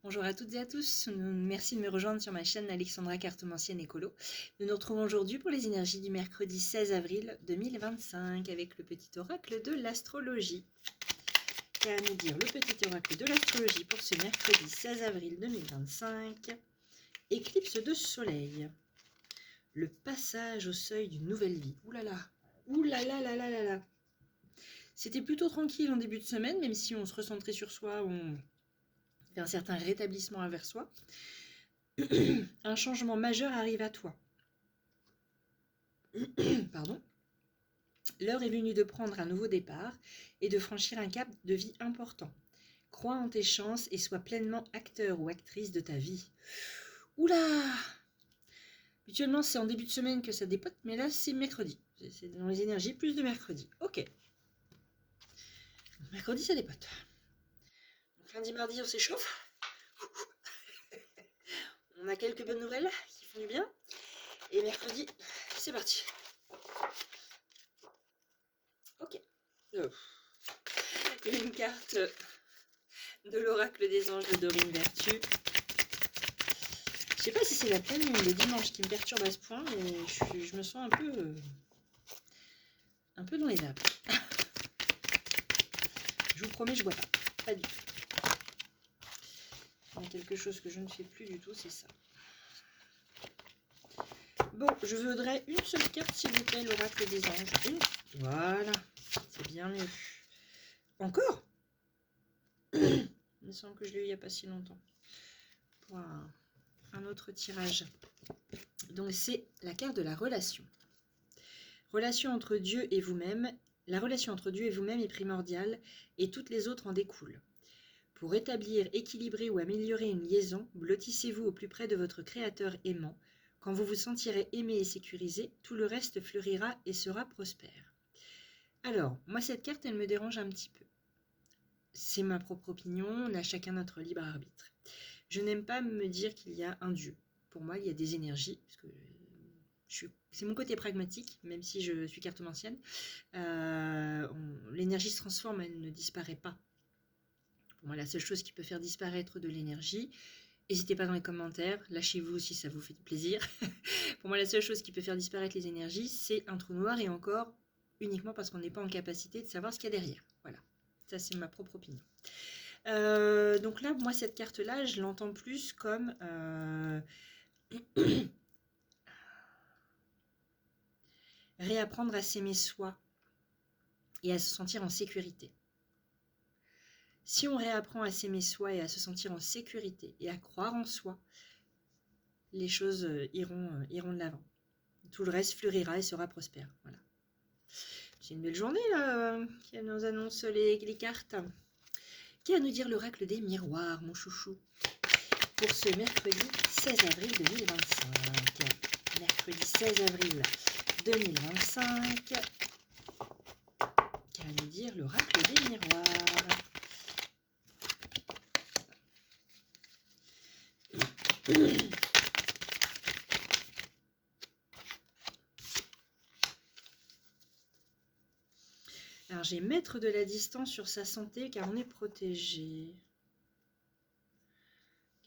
Bonjour à toutes et à tous, merci de me rejoindre sur ma chaîne Alexandra Cartomancienne Écolo. Nous nous retrouvons aujourd'hui pour les énergies du mercredi 16 avril 2025 avec le petit oracle de l'astrologie. Qu'a à nous dire le petit oracle de l'astrologie pour ce mercredi 16 avril 2025? Éclipse de soleil. Le passage au seuil d'une nouvelle vie. Ouh là là, ouh là là là là là là. C'était plutôt tranquille en début de semaine, même si on se recentrait sur soi, on fait un certain rétablissement envers soi. Un changement majeur arrive à toi. Pardon. L'heure est venue de prendre un nouveau départ et de franchir un cap de vie important. Crois en tes chances et sois pleinement acteur ou actrice de ta vie. Oula! Habituellement, c'est en début de semaine que ça dépote, mais là, c'est mercredi. C'est dans les énergies plus de mercredi. Ok. Mercredi, ça dépote. Donc lundi, mardi, on s'échauffe. On a quelques bonnes nouvelles qui font du bien. Et mercredi, c'est parti. Ok. Une carte de l'oracle des anges de Dorine Vertu. Je sais pas si c'est la pleine lune le dimanche qui me perturbe à ce point, mais je me sens un peu dans les nappes. Je vous promets, je bois pas du tout. Il y a quelque chose que je ne fais plus du tout, c'est ça. Bon, je voudrais une seule carte, s'il vous plaît, l'oracle des anges. Une. Voilà, c'est bien mieux. Encore? Il me semble que je l'ai eu il n'y a pas si longtemps. Pour un autre tirage. Donc, c'est la carte de la relation. Relation entre Dieu et vous-même. La relation entre Dieu et vous-même est primordiale et toutes les autres en découlent. Pour établir, équilibrer ou améliorer une liaison, blottissez-vous au plus près de votre créateur aimant. Quand vous vous sentirez aimé et sécurisé, tout le reste fleurira et sera prospère. Alors, moi cette carte, elle me dérange un petit peu. C'est ma propre opinion, on a chacun notre libre arbitre. Je n'aime pas me dire qu'il y a un Dieu. Pour moi, il y a des énergies, parce que c'est mon côté pragmatique, même si je suis cartomancienne. L'énergie se transforme, elle ne disparaît pas. Pour moi, la seule chose qui peut faire disparaître de l'énergie, n'hésitez pas dans les commentaires, lâchez-vous si ça vous fait plaisir. Pour moi, la seule chose qui peut faire disparaître les énergies, c'est un trou noir, et encore uniquement parce qu'on n'est pas en capacité de savoir ce qu'il y a derrière. Voilà, ça c'est ma propre opinion. Donc là, moi, cette carte-là, je l'entends plus comme réapprendre à s'aimer soi et à se sentir en sécurité. Si on réapprend à s'aimer soi et à se sentir en sécurité et à croire en soi, les choses iront de l'avant. Tout le reste fleurira et sera prospère. Voilà. C'est une belle journée là qui nous annonce les cartes. Qu'à nous dire l'oracle des miroirs, mon chouchou, pour ce mercredi 16 avril 2025. Mercredi 16 avril 2025. Qu'à nous dire l'oracle des miroirs. Alors j'ai mettre de la distance sur sa santé car on est protégé.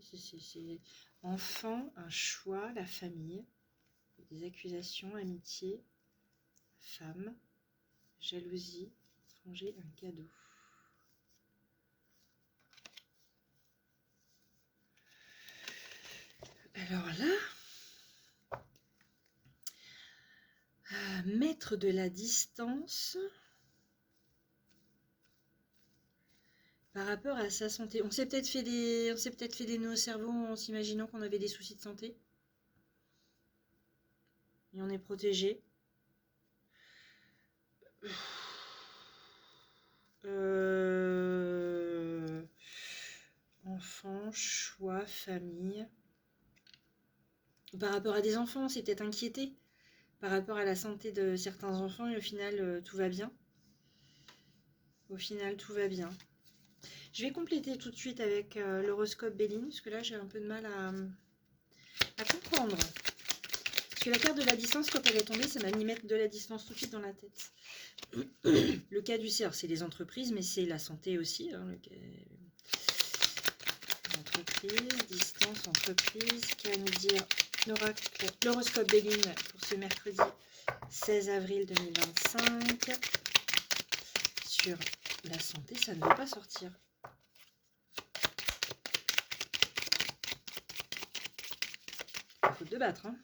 C'est enfant, un choix, la famille, des accusations, amitié, femme, jalousie, étranger, un cadeau. Alors là, mettre de la distance par rapport à sa santé. On s'est peut-être fait des nœuds au cerveau en s'imaginant qu'on avait des soucis de santé. Et on est protégé. Enfant, choix, famille. Par rapport à des enfants, c'est peut-être inquiété. Par rapport à la santé de certains enfants, et au final, tout va bien. Au final, tout va bien. Je vais compléter tout de suite avec l'horoscope Béline, parce que là, j'ai un peu de mal à comprendre. Parce que la carte de la distance, quand elle est tombée, ça m'a mis mettre de la distance tout de suite dans la tête. Le cas du cerf, c'est les entreprises, mais c'est la santé aussi. Hein, entreprise, distance, entreprise. Qu'à nous dire l'oracle, l'horoscope Béline pour ce mercredi 16 avril 2025 sur la santé. Ça ne veut pas sortir. Faute de battre, hein.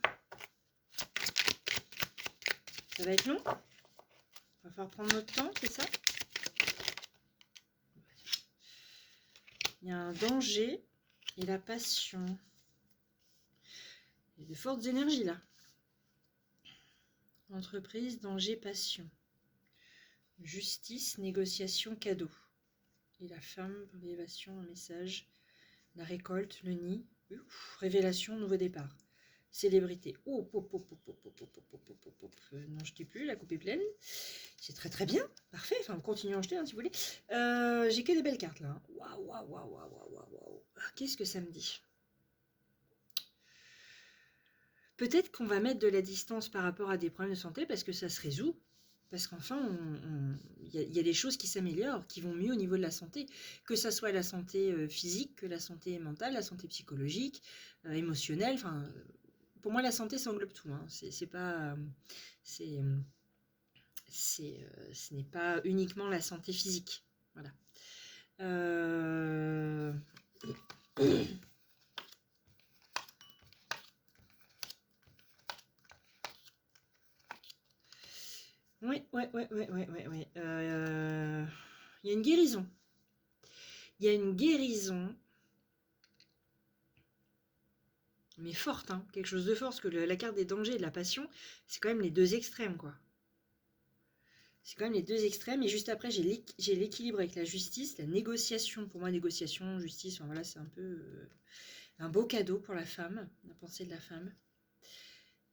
Ça va être long. On va falloir prendre notre temps, c'est ça? Il y a un danger et la passion. Il y a de fortes énergies là. Entreprise, danger, passion. Justice, négociation, cadeau. Et la femme, révélation, un message. La récolte, le nid. Ouf, révélation, nouveau départ. Célébrité. Oh, non, je ne plus, la coupe est pleine. C'est très très bien. Parfait. Enfin, continuons à jeter hein, si vous voulez. J'ai que des belles cartes là. Waouh, waouh, waouh, waouh, waouh. Qu'est-ce que ça me dit? Peut-être qu'on va mettre de la distance par rapport à des problèmes de santé parce que ça se résout. Parce qu'enfin, il y a des choses qui s'améliorent, qui vont mieux au niveau de la santé, que ça soit la santé physique, que la santé mentale, la santé psychologique, émotionnelle. Enfin, pour moi, la santé, ça englobe tout. Hein. Ce n'est pas uniquement la santé physique. Voilà. Oui. Il y a une guérison. Il y a une guérison, mais forte, hein, quelque chose de fort, parce que la carte des dangers et de la passion, c'est quand même les deux extrêmes, quoi. C'est quand même les deux extrêmes, et juste après, j'ai l'équilibre avec la justice, la négociation. Pour moi, négociation, justice, enfin voilà, c'est un peu un beau cadeau pour la femme, la pensée de la femme,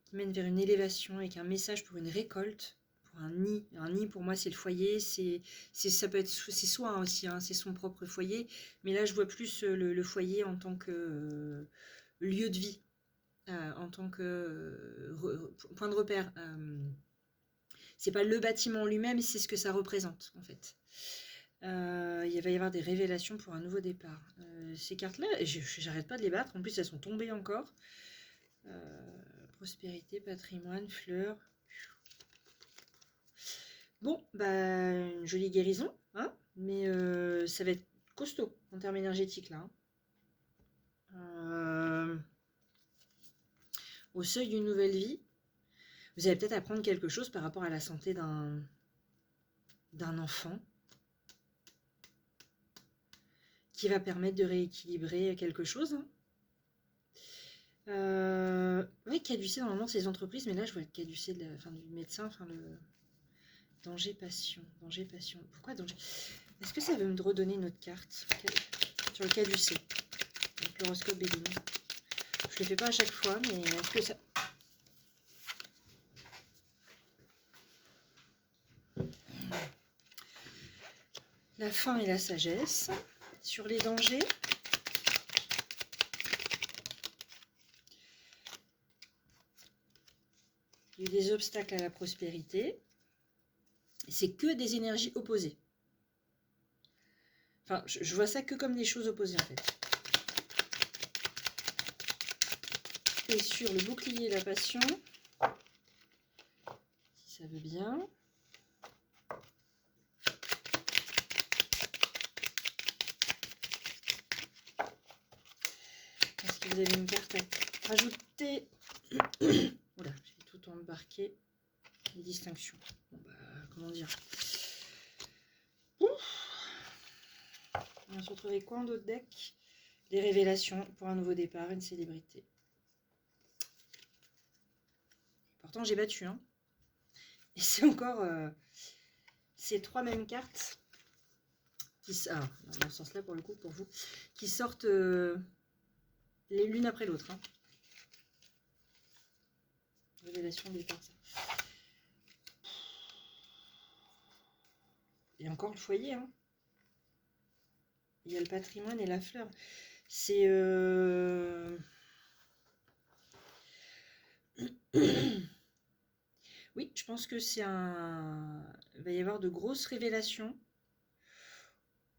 qui mène vers une élévation avec un message pour une récolte. Un nid. Un nid, pour moi, c'est le foyer. Ça peut être, c'est soi hein, aussi, hein, c'est son propre foyer. Mais là, je vois plus le foyer en tant que lieu de vie, en tant que point de repère. C'est pas le bâtiment lui-même, c'est ce que ça représente, en fait. Il va y avoir des révélations pour un nouveau départ. Ces cartes-là, j'arrête pas de les battre. En plus, elles sont tombées encore. Prospérité, patrimoine, fleurs. Bon, bah, une jolie guérison, hein, mais ça va être costaud en termes énergétiques, là. Hein. Au seuil d'une nouvelle vie, vous allez peut-être apprendre quelque chose par rapport à la santé d'un enfant qui va permettre de rééquilibrer quelque chose. Hein. Oui, caducé, normalement, c'est les entreprises, mais là, je vois le caducé du médecin, enfin, le... Danger, passion. Danger, passion. Pourquoi danger? Est-ce que ça veut me redonner une autre carte sur le caducé? Donc l'horoscope Béline. Je le fais pas à chaque fois, mais est-ce que ça... La fin et la sagesse. Sur les dangers. Il y a eu des obstacles à la prospérité. C'est que des énergies opposées. Enfin, je vois ça que comme des choses opposées, en fait. Et sur le bouclier et la passion, si ça veut bien. Est-ce que vous avez une carte à rajouter? Voilà, j'ai tout embarqué. Les distinctions. Bon, bah, comment dire? Ouf. On va se retrouver quoi en d'autres decks? Des révélations pour un nouveau départ, une célébrité. Pourtant, j'ai battu. Hein. Et c'est encore ces trois mêmes cartes qui, dans ce sens-là, pour le coup, pour vous, qui sortent les l'une après l'autre. Hein. Révélation des cartes. Et encore le foyer. Hein. Il y a le patrimoine et la fleur. C'est... Oui, je pense que c'est un... Il va y avoir de grosses révélations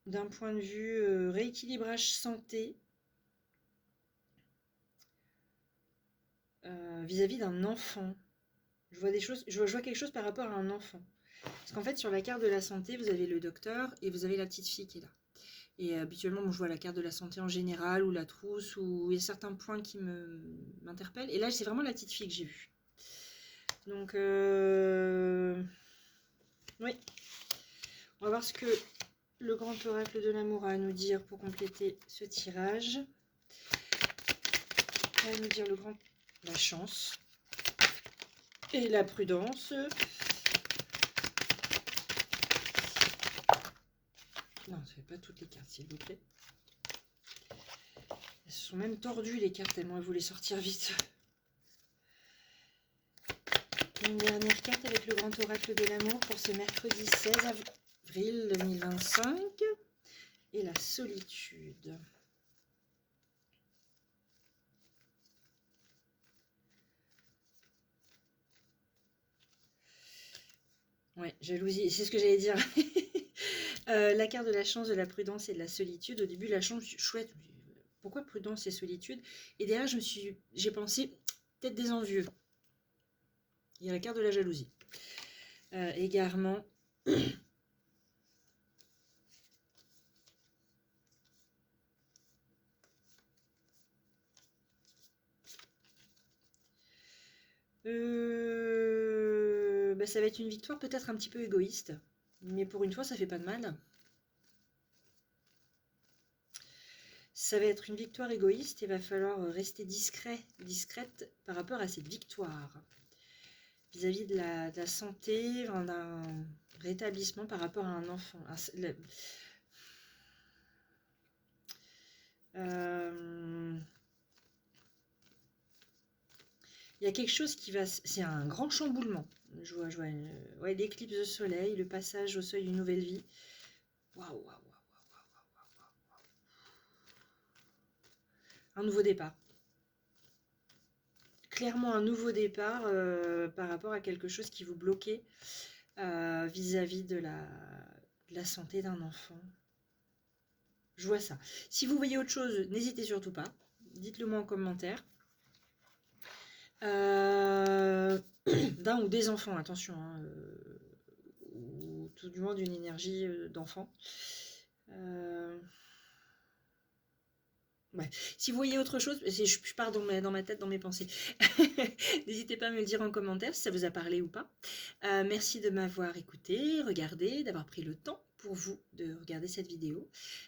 d'un point de vue rééquilibrage santé. vis-à-vis d'un enfant. Je vois des choses, je vois quelque chose par rapport à un enfant. Parce qu'en fait, sur la carte de la santé, vous avez le docteur et vous avez la petite fille qui est là. Et habituellement, moi, je vois la carte de la santé en général ou la trousse, ou il y a certains points qui m'interpellent. Et là, c'est vraiment la petite fille que j'ai vue. Donc, oui. On va voir ce que le grand oracle de l'amour a à nous dire pour compléter ce tirage. Il va nous dire la chance et la prudence. Non, ça fait pas toutes les cartes, s'il vous plaît. Elles se sont même tordues, les cartes, tellement elles voulaient sortir vite. Une dernière carte avec le grand oracle de l'amour pour ce mercredi 16 avril 2025. Et la solitude. Ouais, jalousie, c'est ce que j'allais dire. La carte de la chance, de la prudence et de la solitude. Au début, la chance, je me suis dit, chouette, pourquoi prudence et solitude? Et derrière, j'ai pensé, peut-être des envieux. Il y a la carte de la jalousie. Égarement. Bah, ça va être une victoire peut-être un petit peu égoïste. Mais pour une fois, ça fait pas de mal. Ça va être une victoire égoïste et il va falloir rester discrète par rapport à cette victoire. Vis-à-vis de la santé, d'un rétablissement par rapport à un enfant. Il y a quelque chose qui va... C'est un grand chamboulement. Je vois ouais, l'éclipse de soleil, le passage au seuil d'une nouvelle vie. Waouh. Un nouveau départ. Clairement un nouveau départ par rapport à quelque chose qui vous bloquait vis-à-vis de la santé d'un enfant. Je vois ça. Si vous voyez autre chose, n'hésitez surtout pas. Dites-le moi en commentaire. D'un ou des enfants, attention. Hein, ou tout du moins d'une énergie d'enfant. Ouais. Si vous voyez autre chose, je pars dans ma tête, dans mes pensées. N'hésitez pas à me le dire en commentaire si ça vous a parlé ou pas. Merci de m'avoir écouté, regardé, d'avoir pris le temps pour vous de regarder cette vidéo.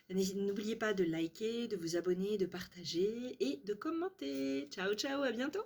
N'oubliez pas de liker, de vous abonner, de partager et de commenter. Ciao, ciao, à bientôt!